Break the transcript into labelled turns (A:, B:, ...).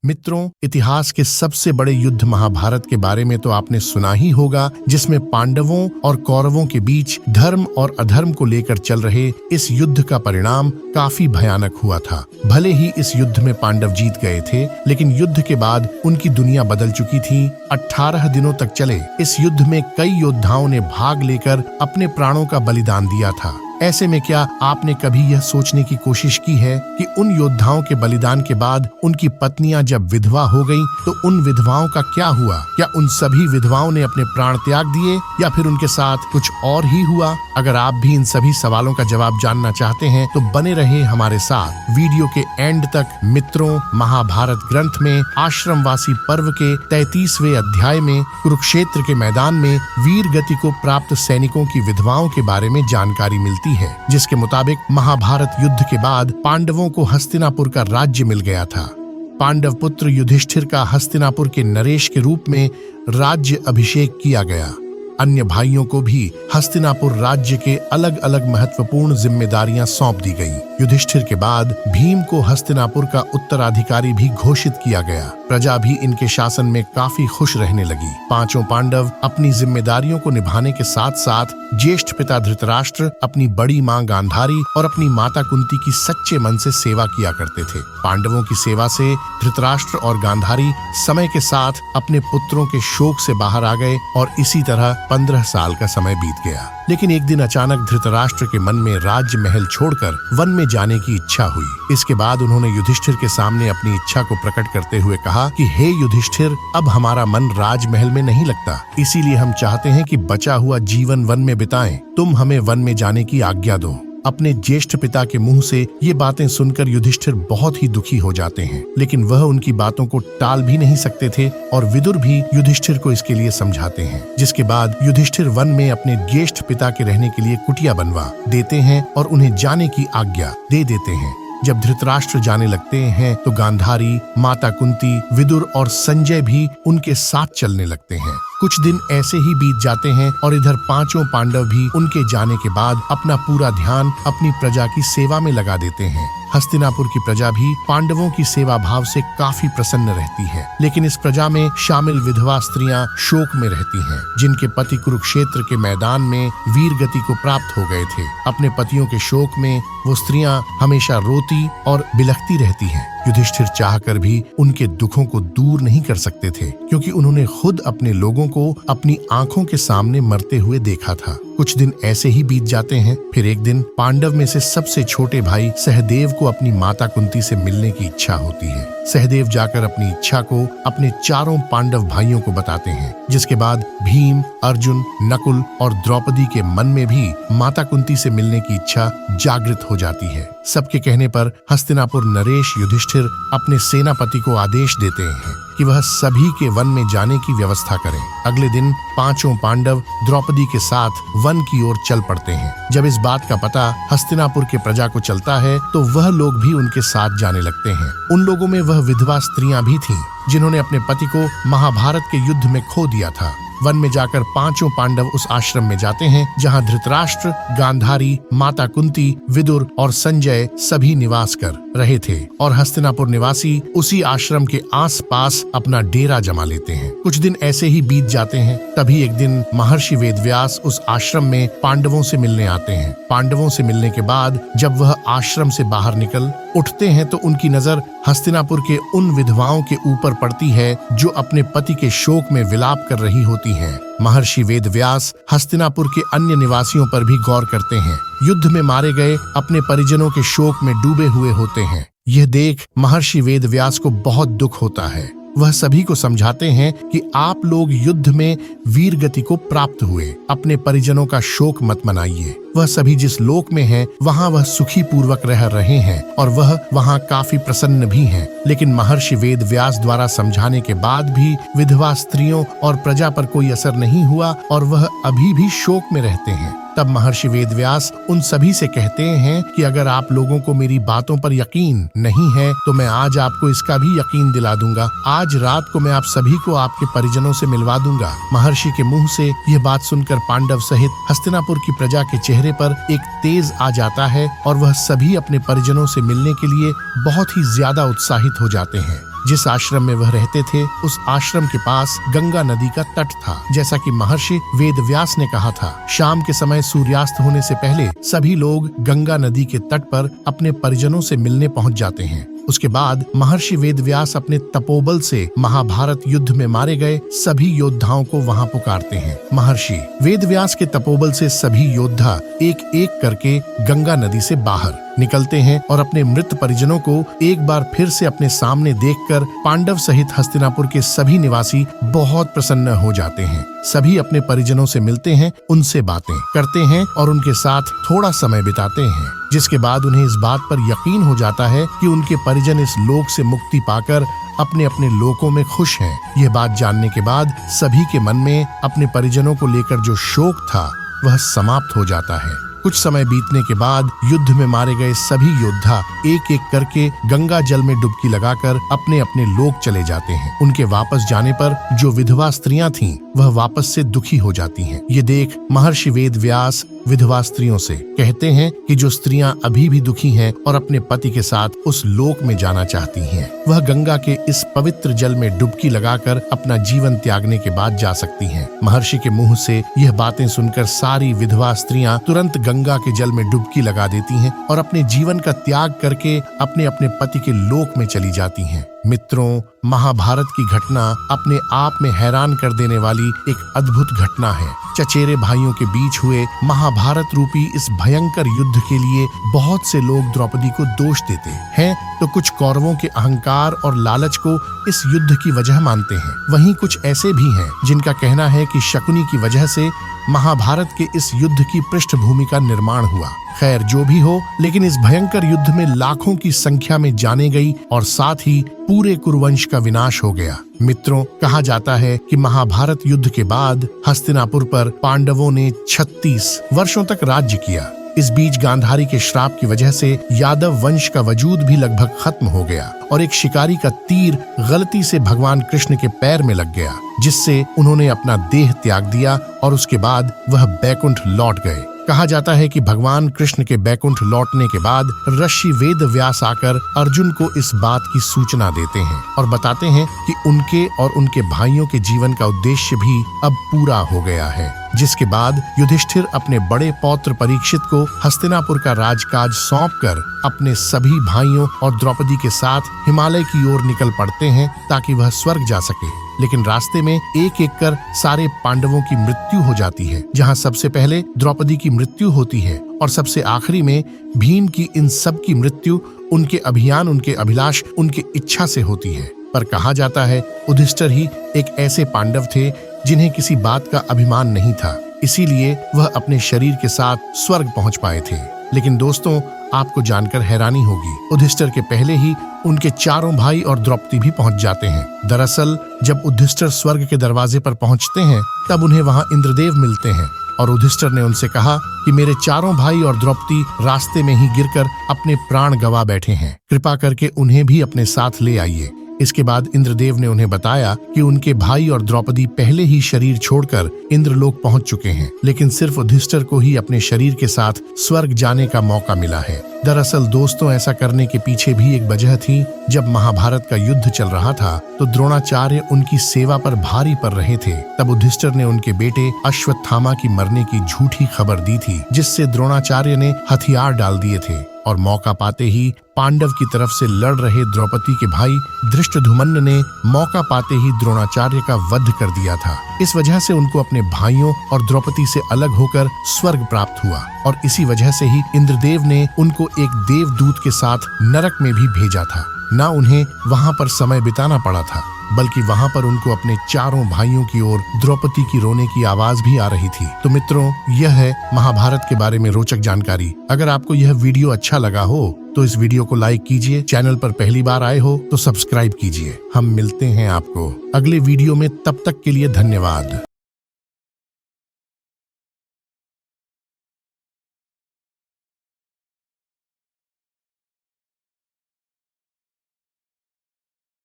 A: मित्रों, इतिहास के सबसे बड़े युद्ध महाभारत के बारे में तो आपने सुना ही होगा, जिसमें पांडवों और कौरवों के बीच धर्म और अधर्म को लेकर चल रहे इस युद्ध का परिणाम काफी भयानक हुआ था। भले ही इस युद्ध में पांडव जीत गए थे, लेकिन युद्ध के बाद उनकी दुनिया बदल चुकी थी। 18 दिनों तक चले इस युद्ध में कई योद्धाओं ने भाग लेकर अपने प्राणों का बलिदान दिया था। ऐसे में क्या आपने कभी यह सोचने की कोशिश की है कि उन योद्धाओं के बलिदान के बाद उनकी पत्नियां जब विधवा हो गईं, तो उन विधवाओं का क्या हुआ? क्या उन सभी विधवाओं ने अपने प्राण त्याग दिए या फिर उनके साथ कुछ और ही हुआ? अगर आप भी इन सभी सवालों का जवाब जानना चाहते हैं तो बने रहे हमारे साथ वीडियो के एंड तक। मित्रों, महाभारत ग्रंथ में आश्रमवासी पर्व के 33वें अध्याय में कुरुक्षेत्र के मैदान में वीर गति को प्राप्त सैनिकों की विधवाओं के बारे में जानकारी मिलती है, जिसके मुताबिक महाभारत युद्ध के बाद पांडवों को हस्तिनापुर का राज्य मिल गया था। पांडव पुत्र युधिष्ठिर का हस्तिनापुर के नरेश के रूप में राज्य अभिषेक किया गया। अन्य भाइयों को भी हस्तिनापुर राज्य के अलग अलग महत्वपूर्ण जिम्मेदारियां सौंप दी गईं। युधिष्ठिर के बाद भीम को हस्तिनापुर का उत्तराधिकारी भी घोषित किया गया। प्रजा भी इनके शासन में काफी खुश रहने लगी। पांचों पांडव अपनी जिम्मेदारियों को निभाने के साथ साथ ज्येष्ठ पिता धृतराष्ट्र, अपनी बड़ी मां गांधारी और अपनी माता कुंती की सच्चे मन से सेवा किया करते थे। पांडवों की सेवा से धृतराष्ट्र और गांधारी समय के साथ अपने पुत्रों के शोक से बाहर आ गए और इसी तरह 15 साल का समय बीत गया। लेकिन एक दिन अचानक धृतराष्ट्र के मन में राज्य महल छोड़कर वन में जाने की इच्छा हुई। इसके बाद उन्होंने युधिष्ठिर के सामने अपनी इच्छा को प्रकट करते हुए कहा कि हे युधिष्ठिर, अब हमारा मन राजमहल में नहीं लगता, इसीलिए हम चाहते हैं कि बचा हुआ जीवन वन में बिताएं। तुम हमें वन में जाने की आज्ञा दो। अपने ज्येष्ठ पिता के मुंह से ये बातें सुनकर युधिष्ठिर बहुत ही दुखी हो जाते हैं, लेकिन वह उनकी बातों को टाल भी नहीं सकते थे और विदुर भी युधिष्ठिर को इसके लिए समझाते हैं। जिसके बाद युधिष्ठिर वन में अपने ज्येष्ठ पिता के रहने के लिए कुटिया बनवा देते हैं और उन्हें जाने की आज्ञा दे देते हैं। जब धृतराष्ट्र जाने लगते हैं तो गांधारी, माता कुंती, विदुर और संजय भी उनके साथ चलने लगते हैं। कुछ दिन ऐसे ही बीत जाते हैं और इधर पांचों पांडव भी उनके जाने के बाद अपना पूरा ध्यान अपनी प्रजा की सेवा में लगा देते हैं। हस्तिनापुर की प्रजा भी पांडवों की सेवा भाव से काफी प्रसन्न रहती है, लेकिन इस प्रजा में शामिल विधवा स्त्रियां शोक में रहती हैं, जिनके पति कुरुक्षेत्र के मैदान में वीर गति को प्राप्त हो गए थे। अपने पतियों के शोक में वो स्त्रियां हमेशा रोती और बिलखती रहती हैं। युधिष्ठिर चाहकर भी उनके दुखों को दूर नहीं कर सकते थे, क्योंकि उन्होंने खुद अपने लोगों को अपनी आंखों के सामने मरते हुए देखा था। कुछ दिन ऐसे ही बीत जाते हैं। फिर एक दिन पांडव में से सबसे छोटे भाई सहदेव को अपनी माता कुंती से मिलने की इच्छा होती है। सहदेव जाकर अपनी इच्छा को अपने चारों पांडव भाइयों को बताते हैं, जिसके बाद भीम, अर्जुन, नकुल और द्रौपदी के मन में भी माता कुंती से मिलने की इच्छा जागृत हो जाती है। सबके कहने पर हस्तिनापुर नरेश युधिष्ठिर अपने सेनापति को आदेश देते हैं कि वह सभी के वन में जाने की व्यवस्था करें। अगले दिन पांचों पांडव द्रौपदी के साथ वन की ओर चल पड़ते हैं। जब इस बात का पता हस्तिनापुर के प्रजा को चलता है तो वह लोग भी उनके साथ जाने लगते हैं। उन लोगों में वह विधवा स्त्रियां भी थीं, जिन्होंने अपने पति को महाभारत के युद्ध में खो दिया था। वन में जाकर पांचों पांडव उस आश्रम में जाते हैं जहां धृतराष्ट्र, गांधारी, माता कुंती, विदुर और संजय सभी निवास कर रहे थे और हस्तिनापुर निवासी उसी आश्रम के आसपास अपना डेरा जमा लेते हैं। कुछ दिन ऐसे ही बीत जाते हैं। तभी एक दिन महर्षि वेदव्यास उस आश्रम में पांडवों से मिलने आते हैं। पांडवों से मिलने के बाद जब वह आश्रम से बाहर निकल उठते हैं तो उनकी नजर हस्तिनापुर के उन विधवाओं के ऊपर पड़ती है जो अपने पति के शोक में विलाप कर रही होती हैं। महर्षि वेदव्यास हस्तिनापुर के अन्य निवासियों पर भी गौर करते हैं। युद्ध में मारे गए अपने परिजनों के शोक में डूबे हुए होते हैं। यह देख महर्षि वेदव्यास को बहुत दुख होता है। वह सभी को समझाते हैं कि आप लोग युद्ध में वीर गति को प्राप्त हुए, अपने परिजनों का शोक मत मनाइए। वह सभी जिस लोक में हैं, वहाँ वह सुखी पूर्वक रह रहे हैं और वह वहाँ काफी प्रसन्न भी हैं। लेकिन महर्षि वेदव्यास द्वारा समझाने के बाद भी विधवा स्त्रियों और प्रजा पर कोई असर नहीं हुआ और वह अभी भी शोक में रहते हैं। तब महर्षि वेदव्यास उन सभी से कहते हैं कि अगर आप लोगों को मेरी बातों पर यकीन नहीं है तो मैं आज आपको इसका भी यकीन दिला दूंगा। आज रात को मैं आप सभी को आपके परिजनों से मिलवा दूंगा। महर्षि के मुंह से यह बात सुनकर पांडव सहित हस्तिनापुर की प्रजा के चेहरे पर एक तेज आ जाता है और वह सभी अपने परिजनों से मिलने के लिए बहुत ही ज्यादा उत्साहित हो जाते हैं। जिस आश्रम में वह रहते थे उस आश्रम के पास गंगा नदी का तट था। जैसा कि महर्षि वेदव्यास ने कहा था, शाम के समय सूर्यास्त होने से पहले सभी लोग गंगा नदी के तट पर अपने परिजनों से मिलने पहुंच जाते हैं। उसके बाद महर्षि वेदव्यास अपने तपोबल से महाभारत युद्ध में मारे गए सभी योद्धाओं को वहां पुकारते हैं। महर्षि वेदव्यास के तपोबल से सभी योद्धा एक एक करके गंगा नदी से बाहर निकलते हैं और अपने मृत परिजनों को एक बार फिर से अपने सामने देखकर पांडव सहित हस्तिनापुर के सभी निवासी बहुत प्रसन्न हो जाते हैं। सभी अपने परिजनों से मिलते हैं, उनसे बातें करते हैं और उनके साथ थोड़ा समय बिताते हैं, जिसके बाद उन्हें इस बात पर यकीन हो जाता है कि उनके परिजन इस लोक से मुक्ति पाकर अपने अपने लोकों में खुश हैं। यह बात जानने के बाद सभी के मन में अपने परिजनों को लेकर जो शोक था वह समाप्त हो जाता है। कुछ समय बीतने के बाद युद्ध में मारे गए सभी योद्धा एक एक करके गंगा जल में डुबकी लगाकर अपने अपने लोक चले जाते हैं। उनके वापस जाने पर जो विधवा स्त्रियां थीं वह वापस से दुखी हो जाती हैं। ये देख महर्षि वेदव्यास विधवा स्त्रियों से कहते हैं कि जो स्त्रियां अभी भी दुखी हैं और अपने पति के साथ उस लोक में जाना चाहती हैं, वह गंगा के इस पवित्र जल में डुबकी लगाकर अपना जीवन त्यागने के बाद जा सकती हैं। महर्षि के मुंह से यह बातें सुनकर सारी विधवा स्त्रियां तुरंत गंगा के जल में डुबकी लगा देती हैं और अपने जीवन का त्याग करके अपने अपने पति के लोक में चली जाती हैं। मित्रों, महाभारत की घटना अपने आप में हैरान कर देने वाली एक अद्भुत घटना है। चचेरे भाइयों के बीच हुए महाभारत रूपी इस भयंकर युद्ध के लिए बहुत से लोग द्रौपदी को दोष देते हैं, तो कुछ कौरवों के अहंकार और लालच को इस युद्ध की वजह मानते हैं। वहीं कुछ ऐसे भी हैं जिनका कहना है कि शकुनी की वजह से महाभारत के इस युद्ध की पृष्ठभूमि का निर्माण हुआ। खैर जो भी हो, लेकिन इस भयंकर युद्ध में लाखों की संख्या में जाने गई और साथ ही पूरे कुरुवंश का विनाश हो गया। मित्रों, कहा जाता है कि महाभारत युद्ध के बाद हस्तिनापुर पर पांडवों ने 36 वर्षों तक राज्य किया। इस बीच गांधारी के श्राप की वजह से यादव वंश का वजूद भी लगभग खत्म हो गया और एक शिकारी का तीर गलती से भगवान कृष्ण के पैर में लग गया, जिससे उन्होंने अपना देह त्याग दिया और उसके बाद वह बैकुंठ लौट गए। कहा जाता है कि भगवान कृष्ण के बैकुंठ लौटने के बाद ऋषि वेदव्यास आकर अर्जुन को इस बात की सूचना देते हैं और बताते हैं कि उनके और उनके भाइयों के जीवन का उद्देश्य भी अब पूरा हो गया है। जिसके बाद युधिष्ठिर अपने बड़े पौत्र परीक्षित को हस्तिनापुर का राजकाज सौंपकर अपने सभी भाइयों और द्रौपदी के साथ हिमालय की ओर निकल पड़ते हैं ताकि वह स्वर्ग जा सके। लेकिन रास्ते में एक एक कर सारे पांडवों की मृत्यु हो जाती है, जहां सबसे पहले द्रौपदी की मृत्यु होती है और सबसे आखिरी में भीम की इन सब की मृत्यु उनके अभियान, उनके अभिलाष, उनके इच्छा से होती है। पर कहा जाता है युधिष्ठिर ही एक ऐसे पांडव थे जिन्हें किसी बात का अभिमान नहीं था, इसीलिए वह अपने शरीर के साथ स्वर्ग पहुंच पाए थे। लेकिन दोस्तों, आपको जानकर हैरानी होगी, युधिष्ठिर के पहले ही उनके चारों भाई और द्रौपदी भी पहुंच जाते हैं। दरअसल जब युधिष्ठिर स्वर्ग के दरवाजे पर पहुंचते हैं तब उन्हें वहां इंद्रदेव मिलते हैं और युधिष्ठिर ने उनसे कहा कि मेरे चारों भाई और द्रौपदी रास्ते में ही गिरकर अपने प्राण गंवा बैठे हैं, कृपा करके उन्हें भी अपने साथ ले आइए। इसके बाद इंद्रदेव ने उन्हें बताया कि उनके भाई और द्रौपदी पहले ही शरीर छोड़कर इंद्रलोक पहुंच चुके हैं, लेकिन सिर्फ युधिष्ठिर को ही अपने शरीर के साथ स्वर्ग जाने का मौका मिला है। दरअसल दोस्तों, ऐसा करने के पीछे भी एक वजह थी। जब महाभारत का युद्ध चल रहा था तो द्रोणाचार्य उनकी सेवा पर भारी पड़ रहे थे। तब युधिष्ठिर ने उनके बेटे अश्वत्थामा की मरने की झूठी खबर दी थी, जिससे द्रोणाचार्य ने हथियार डाल दिए थे और मौका पाते ही पांडव की तरफ से लड़ रहे द्रौपदी के भाई धृष्टद्युम्न ने मौका पाते ही द्रोणाचार्य का वध कर दिया था। इस वजह से उनको अपने भाइयों और द्रौपदी से अलग होकर स्वर्ग प्राप्त हुआ और इसी वजह से ही इंद्रदेव ने उनको एक देवदूत के साथ नरक में भी भेजा था। ना उन्हें वहां पर समय बिताना पड़ा था, बल्कि वहां पर उनको अपने चारों भाइयों की ओर द्रौपदी की रोने की आवाज भी आ रही थी। तो मित्रों, यह है महाभारत के बारे में रोचक जानकारी। अगर आपको यह वीडियो अच्छा लगा हो तो इस वीडियो को लाइक कीजिए, चैनल पर पहली बार आए हो तो सब्सक्राइब कीजिए। हम मिलते हैं आपको अगले वीडियो में, तब तक के लिए धन्यवाद।